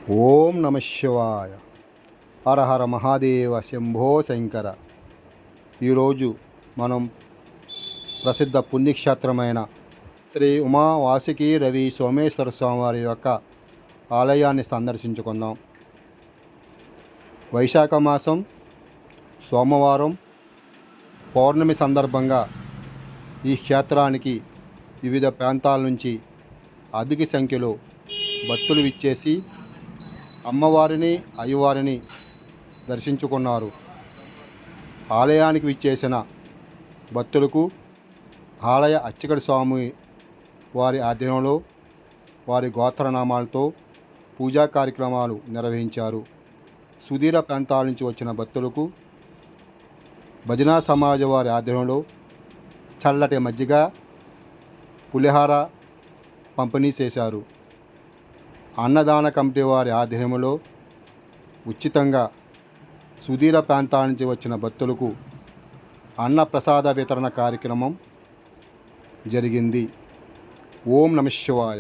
ఓం నమ శివాయ. హర హర మహాదేవ శంభో శంకర. ఈరోజు మనం ప్రసిద్ధ పుణ్యక్షేత్రమైన శ్రీ ఉమా వాసుకి రవి సోమేశ్వర స్వామివారి యొక్క ఆలయాన్ని సందర్శించుకుందాం. వైశాఖ మాసం సోమవారం పౌర్ణమి సందర్భంగా ఈ క్షేత్రానికి వివిధ ప్రాంతాల నుంచి అధిక సంఖ్యలో భక్తులు విచ్చేసి అమ్మవారిని అయ్యవారిని దర్శించుకున్నారు. ఆలయానికి విచ్చేసిన భక్తులకు ఆలయ అర్చకుడి స్వామి వారి ఆధ్వర్యంలో వారి గోత్రనామాలతో పూజా కార్యక్రమాలు నిర్వహించారు. సుదూర ప్రాంతాల నుంచి వచ్చిన భక్తులకు భజనా సమాజ వారి ఆధ్వర్యంలో చల్లటి మజ్జిగ పులిహార పంపిణీ చేశారు. అన్నదాన కమిటీ వారి ఆధ్వర్యంలో ఉచితంగా సుదూర ప్రాంతాల నుంచి వచ్చిన భక్తులకు అన్న ప్రసాద వితరణ కార్యక్రమం జరిగింది. ఓం నమ శివాయ.